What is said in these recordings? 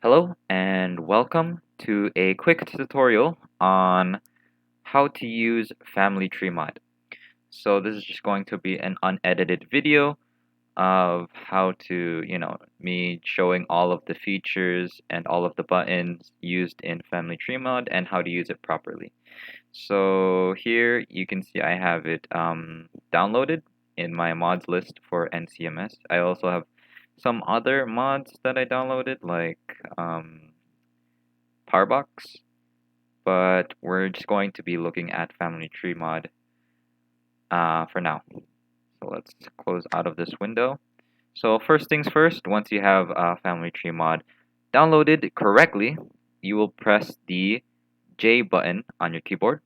Hello and welcome to a quick tutorial on how to use Family Tree Mod. So this is just going to be an unedited video of how to, me showing all of the features and all of the buttons used in Family Tree Mod and how to use it properly. So here you can see I have it downloaded in my mods list for NCMS. I also have some other mods that I downloaded like Powerbox, but we're just going to be looking at Family Tree Mod for now. So let's close out of this window. So first things first, once you have Family Tree Mod downloaded correctly, you will press the J button on your keyboard.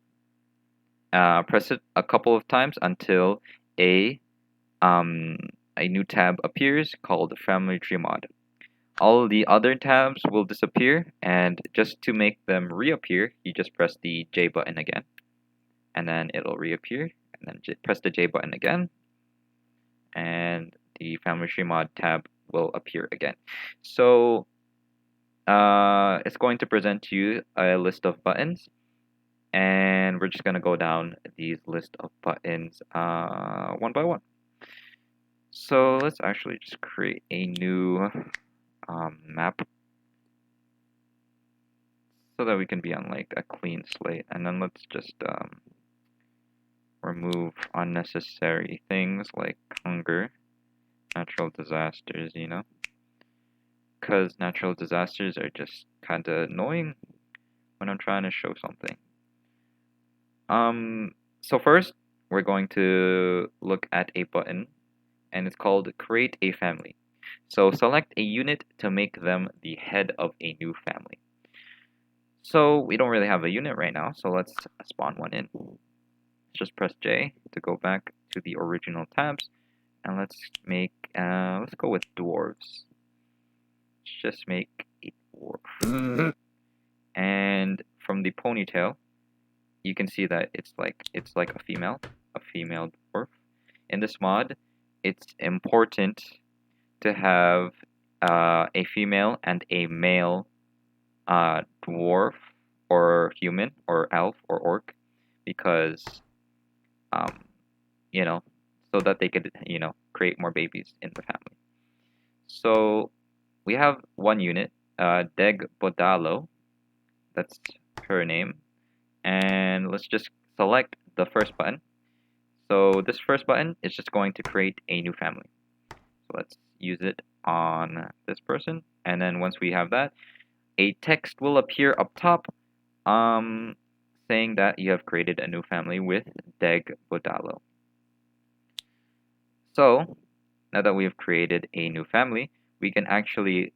Press it a couple of times until a um, a new tab appears called Family Tree Mod. All the other tabs will disappear, and just to make them reappear, you just press the J button again, and then it'll reappear, and then press the J button again, and the Family Tree Mod tab will appear again. So it's going to present you a list of buttons, and we're just going to go down these list of buttons one by one. So let's actually just create a new map so that we can be on like a clean slate, and then let's just remove unnecessary things like hunger, natural disasters, because natural disasters are just kind of annoying when I'm trying to show something. So first we're going to look at a button, and it's called Create a Family. So select a unit to make them the head of a new family. So we don't really have a unit right now, so let's spawn one in. Just press J to go back to the original tabs, and let's go with dwarves. Let's just make a dwarf. And from the ponytail, you can see that it's like a female dwarf. In this mod, it's important to have a female and a male dwarf or human or elf or orc, because um, so that they could create more babies in the family. So we have one unit, Deg Bodalo. That's her name, and let's just select the first button. So this first button is just going to create a new family. So let's use it on this person, and then once we have that, a text will appear up top saying that you have created a new family with Deg Bodalo. So now that we have created a new family, we can actually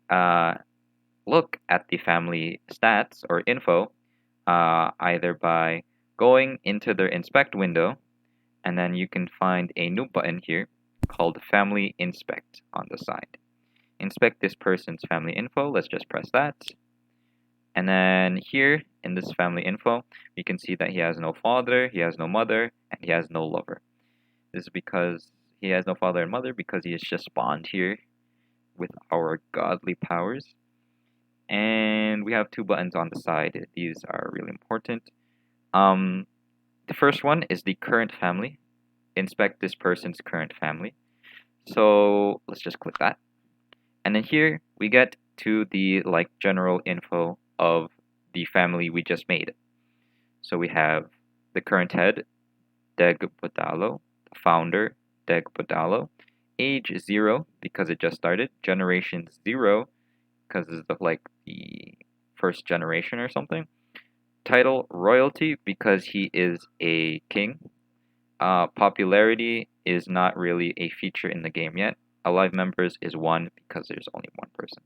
look at the family stats or info either by going into their inspect window, and then you can find a new button here called Family Inspect on the side. Inspect this person's family info. Let's just press that. And then here in this family info, you can see that he has no father, he has no mother, and he has no lover. This is because he has no father and mother because he has just spawned here with our godly powers. And we have two buttons on the side. These are really important. The first one is the current family. Inspect this person's current family. So let's just click that. And then here we get to the general info of the family we just made. So we have the current head, Deg Bodalo, the founder, Deg Bodalo, age 0 because it just started, generation 0 because it's the first generation or something, title royalty because he is a king. Popularity is not really a feature in the game yet. Alive members is 1 because there's only one person.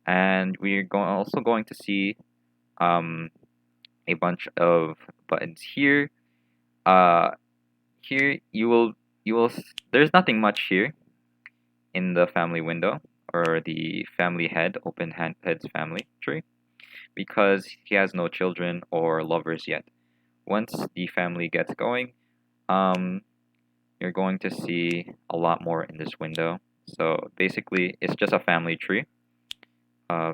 And we're also going to see a bunch of buttons here. Here you will there's nothing much here in the family window or the family head, heads family tree, because he has no children or lovers yet. Once the family gets going, you're going to see a lot more in this window. So basically, it's just a family tree.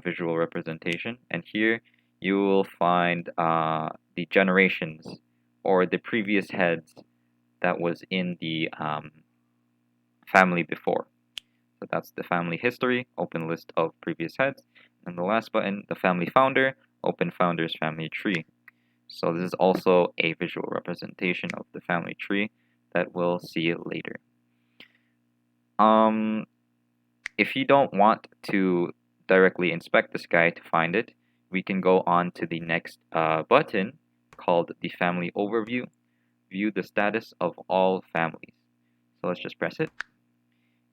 visual representation, and here you will find the generations or the previous heads that was in the family before. So that's the family history, open list of previous heads, and the last button, the family founder, open founder's family tree. So this is also a visual representation of the family tree that we'll see later. If you don't want to directly inspect this guy to find it, we can go on to the next button called the family overview. View the status of all families. So let's just press it.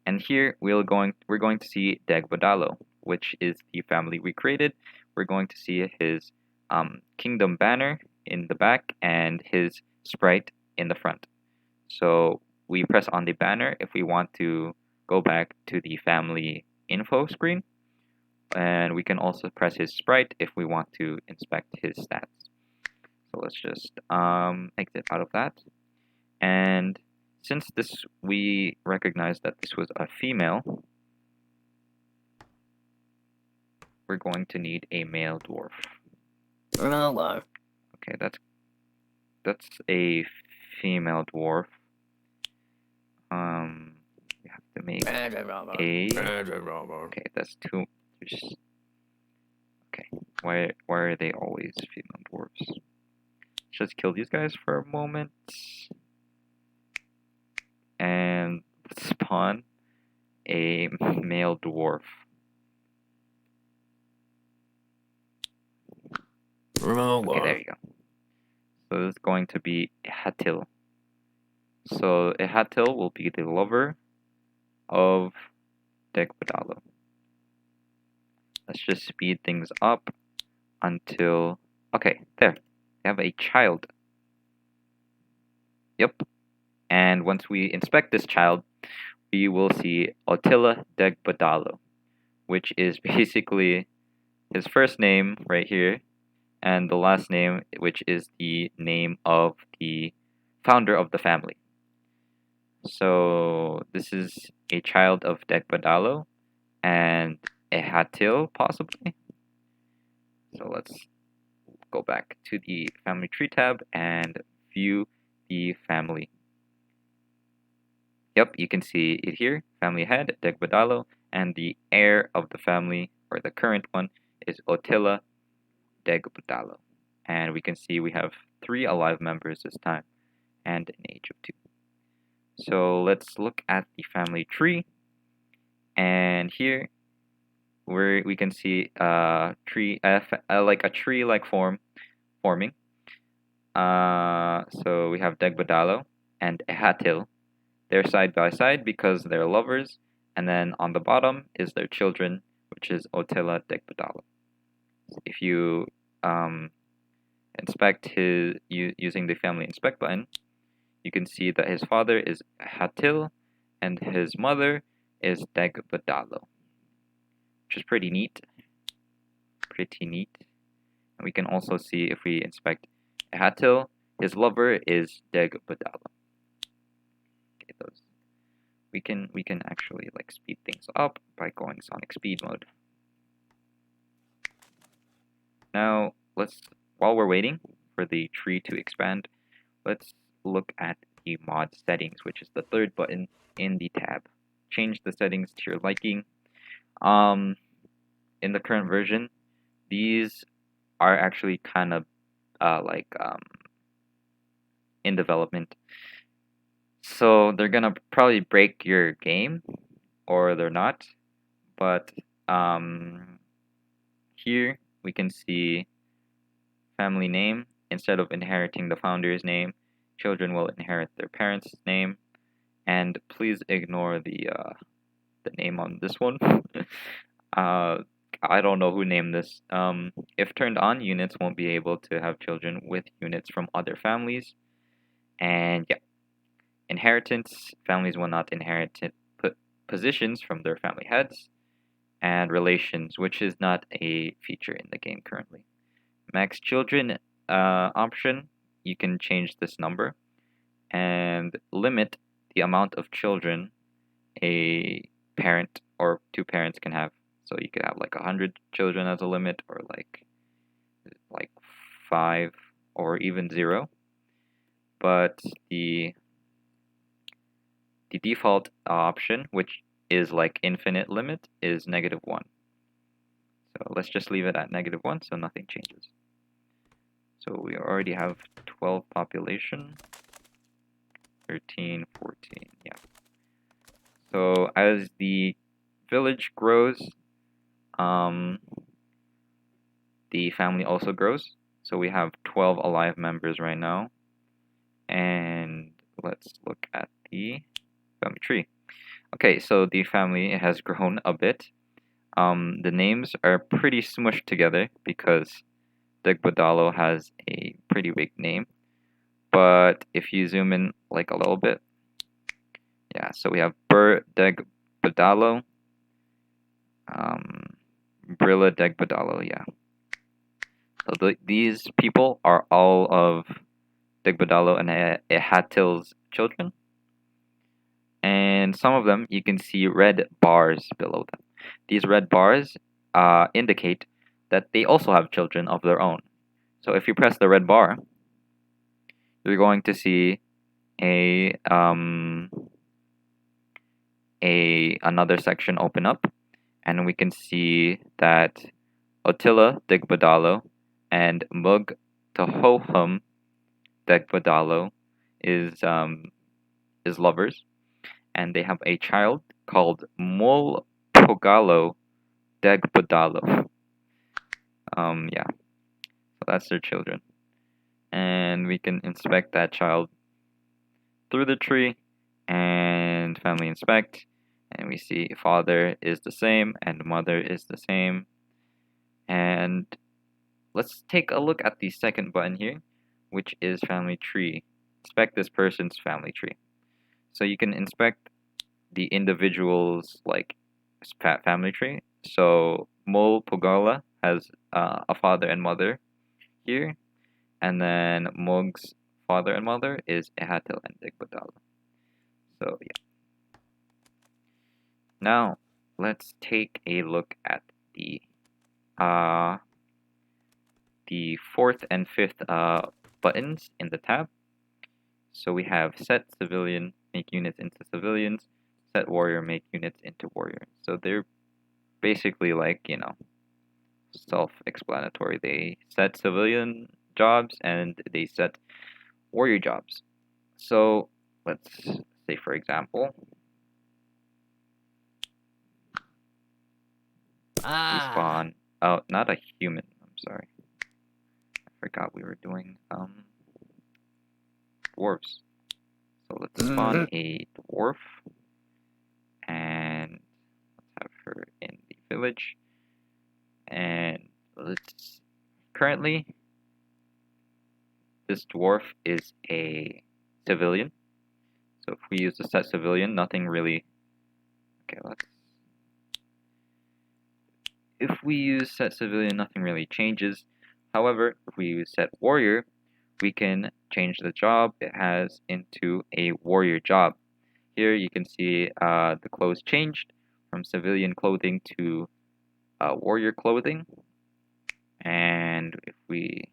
And here we're going to see Degbadalo, which is the family we created. We're going to see his kingdom banner in the back and his sprite in the front. So we press on the banner if we want to go back to the family info screen, and we can also press his sprite if we want to inspect his stats. So let's just exit out of that. And since we recognize that this was a female, we're going to need a male dwarf. Hello. Okay, that's a female dwarf. We have to make okay, that's two. Okay, why are they always female dwarves? Let's just kill these guys for a moment. And spawn a male dwarf. Okay, there you go. So this is going to be Hatil. So Hatil will be the lover of Degbadalo. Let's just speed things up until... Okay, there. We have a child. Yep. And once we inspect this child, we will see Otila Degbadalo, which is basically his first name right here, and the last name, which is the name of the founder of the family. So this is a child of Degbadalo and Ehatil, possibly. So let's go back to the family tree tab and view the family. Yep, you can see it here, family head, Degbadalo, and the heir of the family, or the current one, is Otila Degbadalo. And we can see we have 3 alive members this time, and an age of 2. So let's look at the family tree, and here we can see tree, like a tree-like forming. So we have Degbadalo and Ehatil. They're side by side because they're lovers, and then on the bottom is their children, which is Otila Degbadalo. If you inspect using the family inspect button, you can see that his father is Hatil and his mother is Degbadalo, which is pretty neat. And we can also see if we inspect Hatil, his lover is Degbadalo. We can actually like speed things up by going Sonic Speed mode. Now while we're waiting for the tree to expand, let's look at the mod settings, which is the 3rd button in the tab. Change the settings to your liking. In the current version, these are actually kind of in development. So they're gonna probably break your game, or they're not. But here we can see family name. Instead of inheriting the founder's name, children will inherit their parents' name. And please ignore the name on this one. I don't know who named this. If turned on, units won't be able to have children with units from other families. And yeah. Inheritance, families will not inherit positions from their family heads, and relations, which is not a feature in the game currently. Max children option, you can change this number and limit the amount of children a parent or 2 parents can have. So you could have like 100 children as a limit, or like 5, or even 0. But the default option, which is like infinite limit, is -1. So let's just leave it at -1 so nothing changes. So we already have 12 population, 13, 14, yeah. So as the village grows, um, the family also grows. So we have 12 alive members right now. And let's look at the family tree. Okay, so the family has grown a bit. The names are pretty smushed together because Degbadalo has a pretty big name. But if you zoom in like a little bit, yeah, so we have Degbadalo, um, Brilla Degbadalo, yeah. So these people are all of Degbadalo and Ehatil's children. And some of them, you can see red bars below them. These red bars indicate that they also have children of their own. So if you press the red bar, you're going to see another section open up, and we can see that Ottila Digbadalo and Mug Tahohum Degbadalo is lovers, and they have a child called Mul Pogalo Degbadalo. Yeah, so that's their children, and we can inspect that child through the tree, and family inspect, and we see father is the same and mother is the same. And let's take a look at the second button here, which is family tree. Inspect this person's family tree. So you can inspect the individual's like family tree. So Mol Pogala has a father and mother here, and then Mog's father and mother is Ehatil and Digbadala. So yeah. Now let's take a look at uh, the fourth and fifth buttons in the tab. So we have set civilian, make units into civilians, set warrior, make units into warrior. So they're basically like, self-explanatory. They set civilian jobs and they set warrior jobs. So let's say, for example, we spawn out, not a human, I'm sorry. I forgot we were doing dwarves. So let's spawn a dwarf, and let's have her in the village. And let's currently this dwarf is a civilian. So if we use the set civilian, nothing really. Okay, if we use set civilian, nothing really changes. However, if we use set warrior, we can change the job it has into a warrior job. Here you can see the clothes changed from civilian clothing to warrior clothing. And if we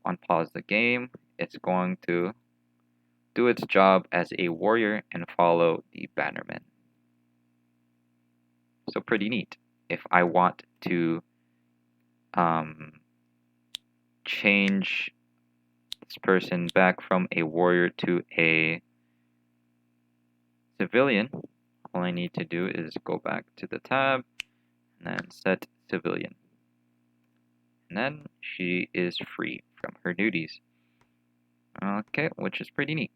unpause the game, it's going to do its job as a warrior and follow the bannerman. So pretty neat. If I want to change this person back from a warrior to a civilian, all I need to do is go back to the tab and then set civilian. And then she is free from her duties. Okay, which is pretty neat.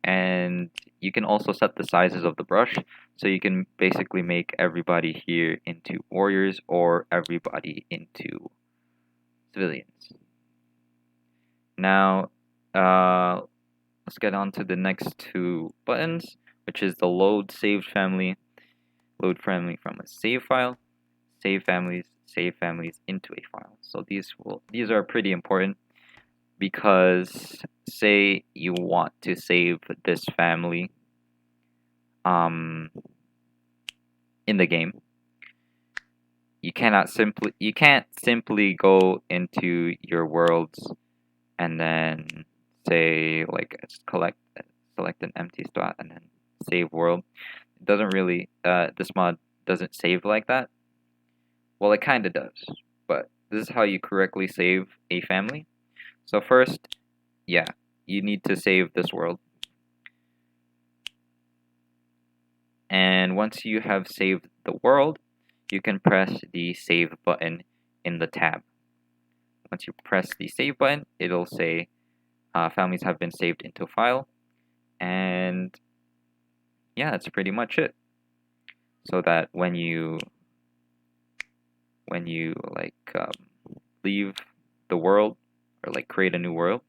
And you can also set the sizes of the brush, so you can basically make everybody here into warriors or everybody into civilians. Now, let's get on to the next two buttons, which is the load saved family, load family from a save file, save families into a file. So these are pretty important, because say you want to save this family in the game. You can't simply go into your worlds and then say like select an empty spot and then save world. It doesn't really this mod doesn't save like that. Well, it kind of does, but this is how you correctly save a family. So first, yeah, you need to save this world. And once you have saved the world, you can press the save button in the tab. Once you press the save button, it'll say families have been saved into file. And yeah, that's pretty much it. So that when you like leave the world or like create a new world,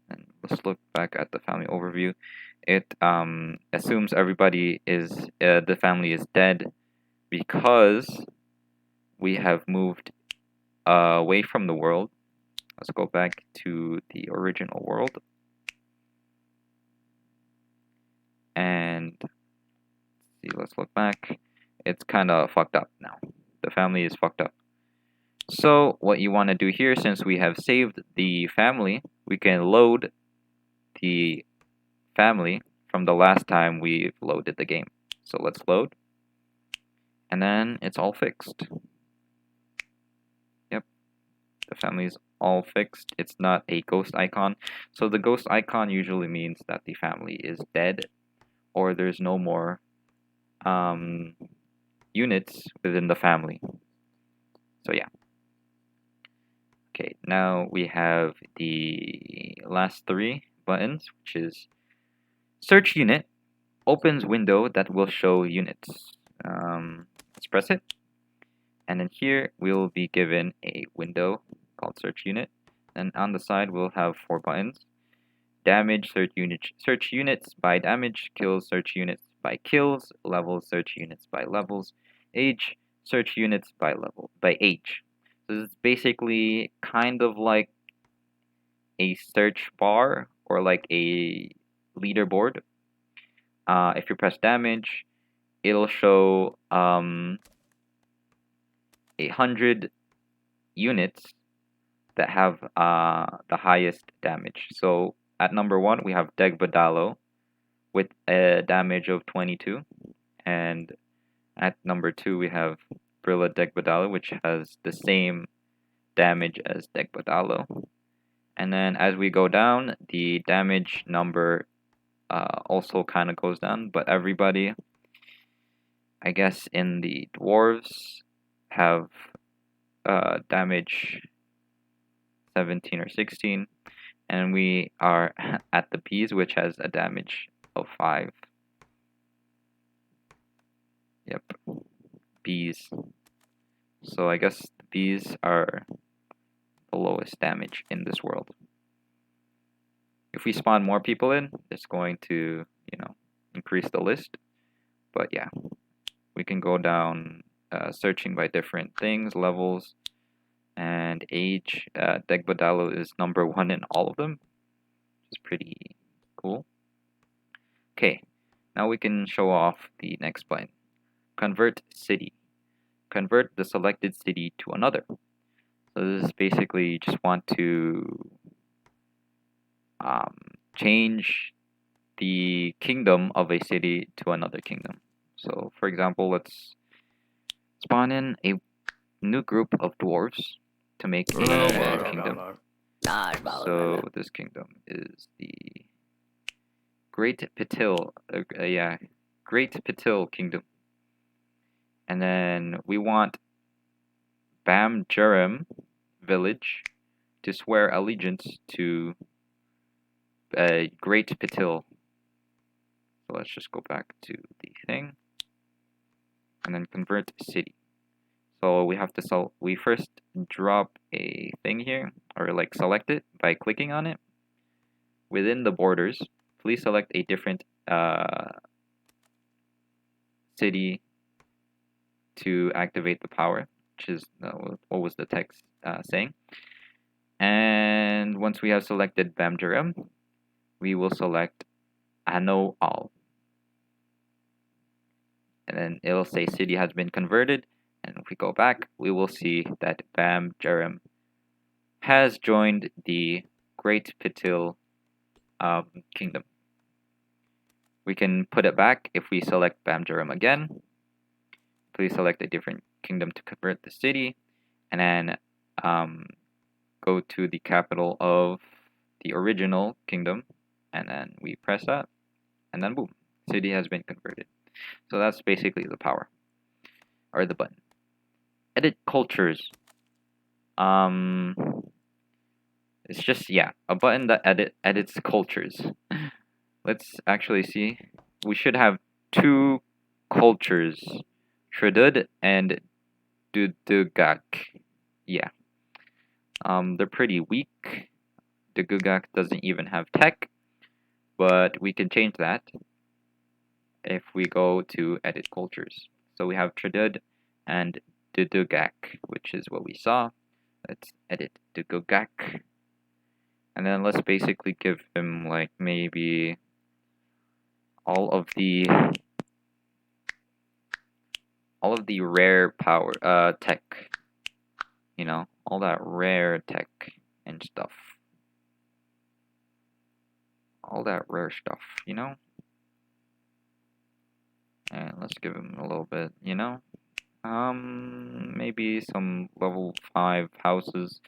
and let's look back at the family overview. It assumes everybody is the family is dead because we have moved away from the world. Let's go back to the original world and see. Let's look back. It's kind of fucked up now. The family is fucked up. So what you want to do here, since we have saved the family, we can load the family from the last time we've loaded the game. So let's load. And then it's all fixed. Yep, the family is all fixed. It's not a ghost icon. So the ghost icon usually means that the family is dead or there's no more units within the family. So yeah. Okay, now we have the last three buttons, which is search unit, opens window that will show units. Let's press it. And then here we'll be given a window called search unit. And on the side we'll have 4 buttons. Damage, search units by damage, kills, search units by kills, levels, search units by levels, age, search units by age. So this is basically kind of like a search bar or like a leaderboard. If you press damage, it'll show 100 units that have the highest damage. So at number 1 we have Degbadalo with a damage of 22, and at number 2 we have Brilla Degbadalo, which has the same damage as Degbadalo. And then as we go down, the damage number also kind of goes down, but everybody, I guess, in the dwarves have damage 17 or 16, and we are at the bees, which has a damage of 5. Yep, bees. So I guess the bees are the lowest damage in this world. If we spawn more people in, it's going to, increase the list. But yeah, we can go down searching by different things, levels, and age. Degbadalo is number 1 in all of them. It's pretty cool. Okay, now we can show off the next button. Convert city. Convert the selected city to another. So this is basically you just want to change the kingdom of a city to another kingdom. So for example, let's spawn in a new group of dwarves to make a kingdom. So this kingdom is the Great Patil, Great Patil Kingdom. And then we want Bamjaram village to swear allegiance to Great Patil. So let's just go back to the thing and then convert city. So we have to we first drop a thing here, or like select it by clicking on it. Within the borders, please select a different city to activate the power, which is what was the text saying. And once we have selected Bamjaram, we will select Ano All. and then it'll say city has been converted. And if we go back, we will see that Bam Jerem has joined the Great Pitil kingdom. We can put it back if we select Bam Jerem again. Please select a different kingdom to convert the city, and then go to the capital of the original kingdom, and then we press that, and then boom, city has been converted. So that's basically the power, or the button. Edit cultures. Um, it's just, yeah, a button that edits cultures. Let's actually see. We should have two cultures, Tradud and Dudugak. Yeah. They're pretty weak. Dugugak doesn't even have tech, but we can change that if we go to edit cultures. So we have Tradud and Dudugak, which is what we saw. Let's edit Dudugak. And then let's basically give him like maybe all of the rare power tech, you know, all that rare tech and stuff. All that rare stuff, you know? And let's give him a little bit, you know? Maybe some level 5 houses,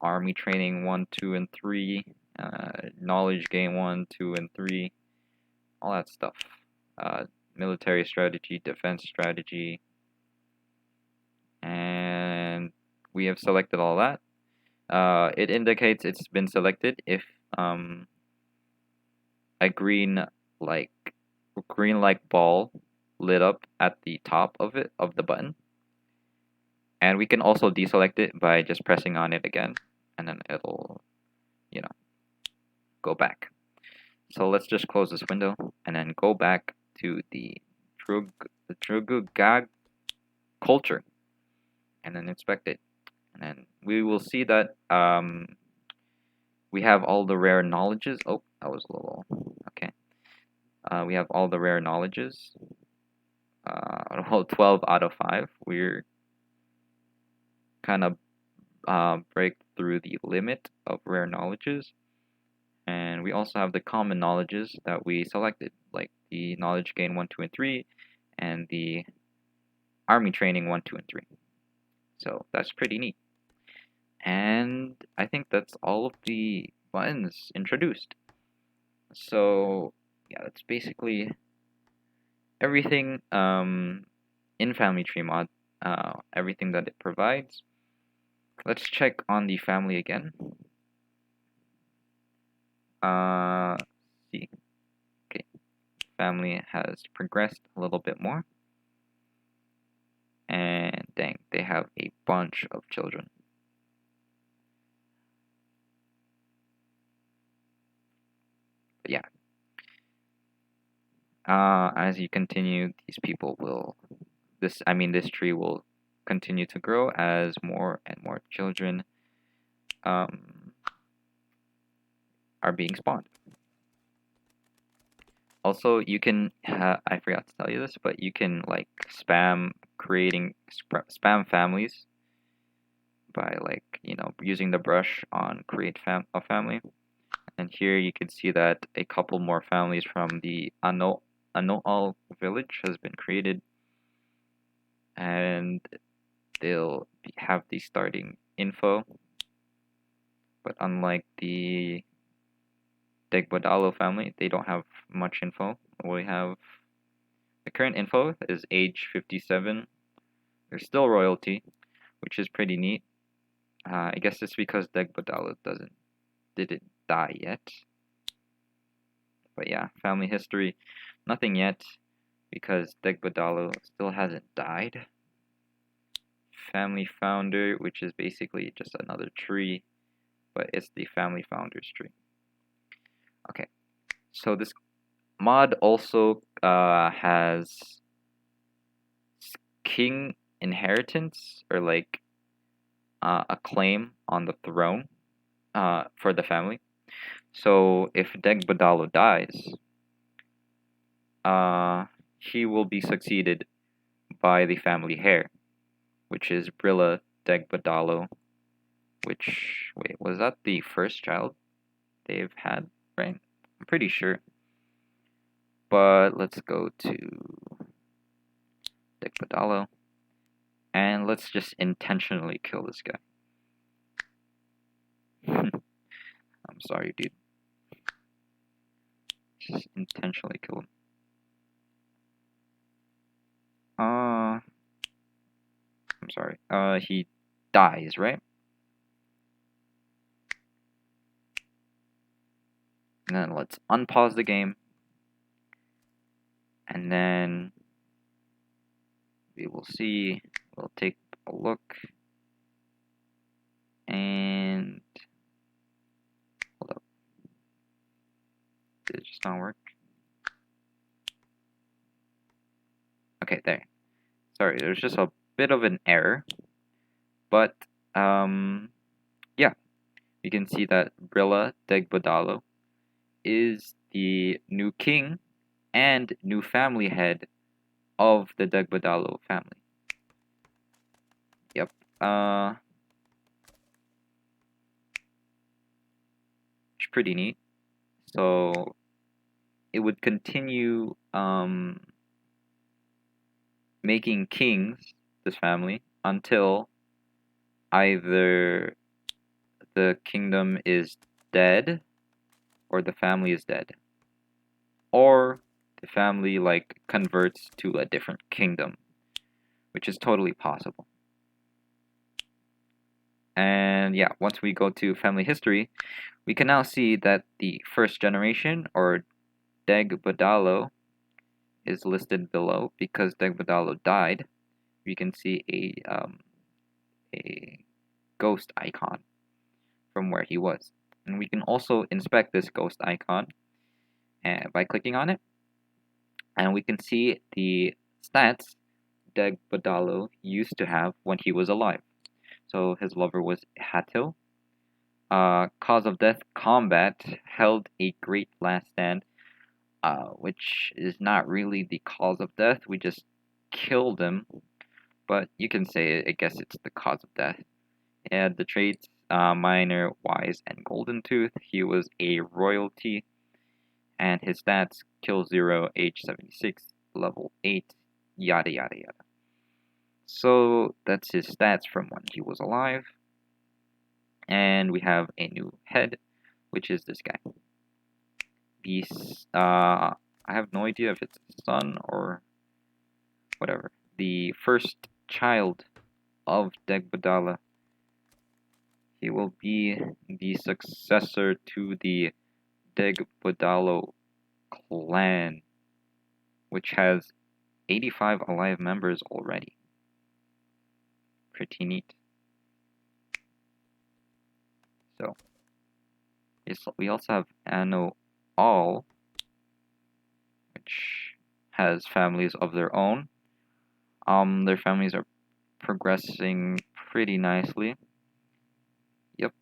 army training 1, 2, and 3, knowledge gain 1, 2, and 3, all that stuff. Military strategy, defense strategy, and we have selected all that. It indicates it's been selected if a green like ball lit up at the top of the button, and we can also deselect it by just pressing on it again, and then it'll, you know, go back. So let's just close this window and then go back to the Drugugag culture and then inspect it, and then we will see that we have all the rare knowledges. Oh, that was a little okay. We have all the rare knowledges. Well, 12 out of 5. We're kind of break through the limit of rare knowledges. And we also have the common knowledges that we selected, like the knowledge gain 1, 2, and 3, and the army training 1, 2, and 3. So that's pretty neat. And I think that's all of the buttons introduced. So yeah, that's basically everything in Family Tree Mod, everything that it provides. Let's check on the family again. See. Okay. Family has progressed a little bit more. And dang, they have a bunch of children. But yeah. As you continue, these people will this tree will continue to grow as more and more children are being spawned. Also, you can I forgot to tell you this, but you can like spam families by, like, you know, using the brush on create a family. And here you can see that a couple more families from the Anoal village has been created, and they'll have the starting info. But unlike the Degbodalo family, they don't have much info. We have the current info is age 57. They're still royalty, which is pretty neat. I guess it's because Degbodalo didn't die yet. But yeah, family history, nothing yet, because Degbodalo still hasn't died. Family founder, which is basically just another tree, but it's the family founders tree. Okay, so this mod also has king inheritance, or like a claim on the throne for the family. So if Degbodalo dies, he will be succeeded by the family heir, which is Brilla Degbadalo, which, wait, was that the first child they've had, right? I'm pretty sure. But let's go to Degbadalo, and let's just intentionally kill this guy. I'm sorry, dude. Just intentionally kill him. I'm sorry. He dies, right? And then let's unpause the game. And then we will see, we'll take a look. And hold up. Did it just not work? Okay, there. Sorry, there's just a bit of an error. But yeah, you can see that Brilla Degbadalo is the new king and new family head of the Degbadalo family. Yep. It's pretty neat. So it would continue making kings, this family, until either the kingdom is dead or the family is dead, or the family like converts to a different kingdom, which is totally possible. And yeah, once we go to family history, we can now see that the first generation, or Degbadalo, is listed below because Degbadalo died. We can see a ghost icon from where he was, and we can also inspect this ghost icon by clicking on it, and we can see the stats Degbadalo used to have when he was alive. So his lover was Hatil. Cause of death, combat, held a great last stand, which is not really the cause of death. We just killed him, but you can say, I guess it's the cause of death. He had the traits minor, wise, and golden tooth. He was a royalty, and his stats: kill 0, age 76, level 8, yada yada yada. So that's his stats from when he was alive. And we have a new head, which is this guy. I have no idea if it's a son or whatever. The first child of Degbadalo. He will be the successor to the Degbadalo clan, which has 85 alive members already. Pretty neat. So, we also have Ano All, which has families of their own. Their families are progressing pretty nicely. Yep.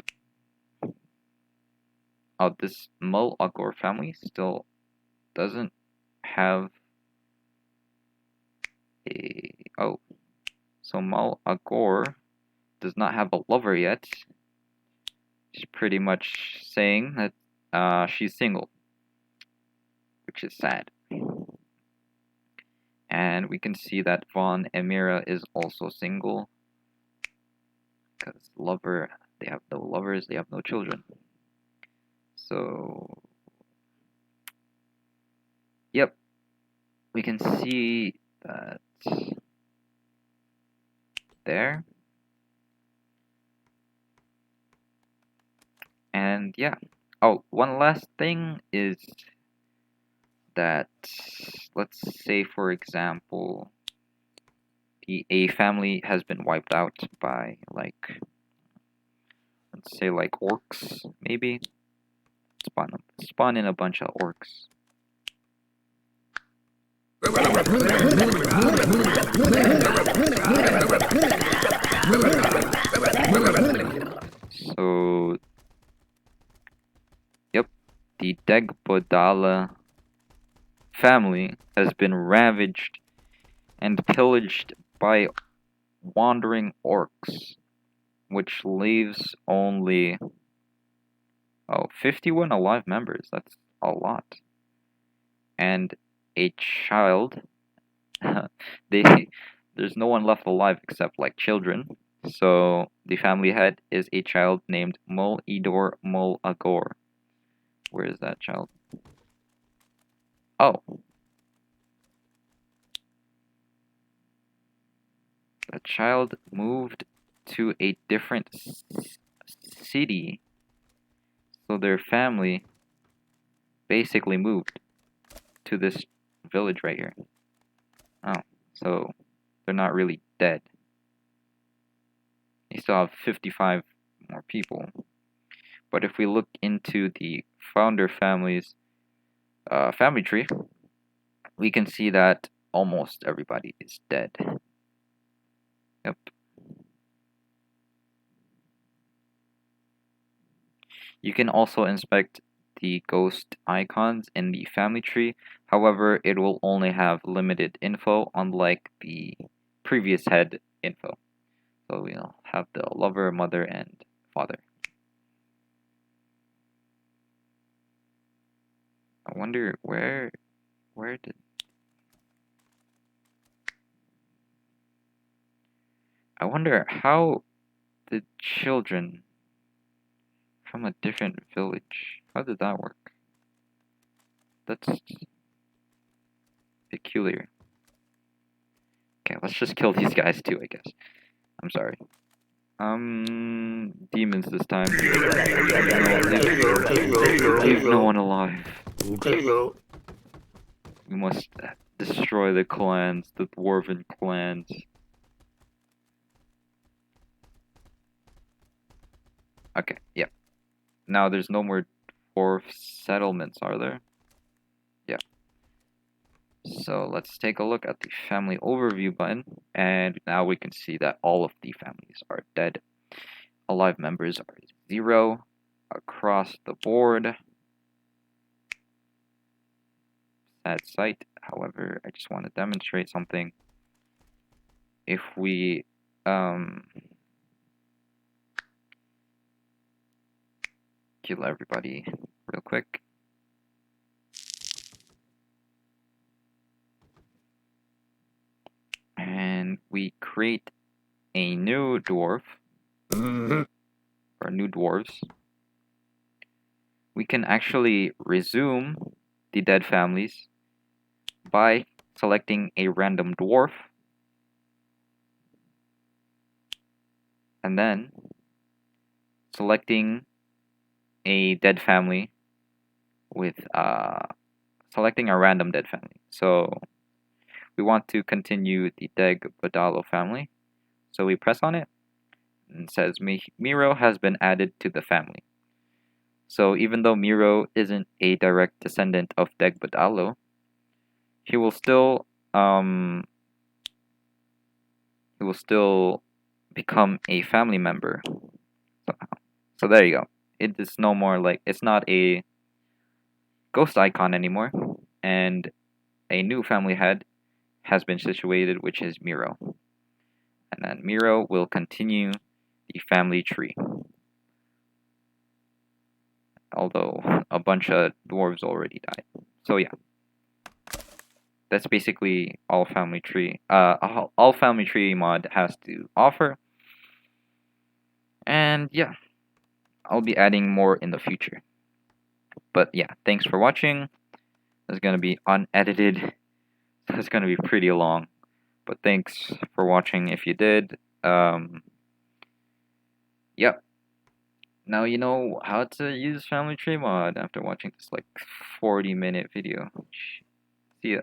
Oh, this Mul Agor family still doesn't have a... Oh. So Mul Agor does not have a lover yet. She's pretty much saying that she's single, which is sad. And we can see that Von Emira is also single, because they have no lovers, they have no children. So, yep, we can see that there. And yeah. Oh, one last thing is that, let's say for example, a family has been wiped out by, like, let's say like orcs, maybe. Spawn in a bunch of orcs. So, yep, the Degbadalo family has been ravaged and pillaged by wandering orcs, which leaves only 51 alive members. That's a lot. And a child. they there's no one left alive except like children. So the family head is a child named Mul Idor Mul Agor. Where is that child? Oh, the child moved to a different city, so their family basically moved to this village right here. Oh, so they're not really dead. You still have 55 more people. But if we look into the founder family's family tree, we can see that almost everybody is dead. Yep. You can also inspect the ghost icons in the family tree. However, it will only have limited info, unlike the previous head info. So we'll have the lover, mother, and father. I wonder where did I wonder how the children from a different village, how did that work? That's peculiar. Okay, let's just kill these guys too, I guess. I'm sorry. Demons this time. Leave no one alive. We must destroy the clans, the dwarven clans. Okay, yeah. Now there's no more dwarf settlements, are there? Yeah. So let's take a look at the family overview button, and now we can see that all of the families are dead. Alive members are 0 across the board. Sad sight. However, I just want to demonstrate something. If we kill everybody real quick. And we create a new dwarf, or new dwarves, we can actually resume the dead families by selecting a random dwarf and then selecting a dead family with selecting a random dead family. So we want to continue the Deg Badalo family. So we press on it and it says Miro has been added to the family. So even though Miro isn't a direct descendant of Deg Badalo, he will still become a family member. So there you go. It is no more like, it's not a ghost icon anymore, and a new family head has been situated, which is Miro. And then Miro will continue the family tree. Although a bunch of dwarves already died. So yeah. That's basically all family tree all family tree mod has to offer. And yeah, I'll be adding more in the future. But yeah, thanks for watching. It's gonna be unedited. It's gonna be pretty long. But thanks for watching if you did. Yep. Now you know how to use family tree mod after watching this like 40-minute video. See ya.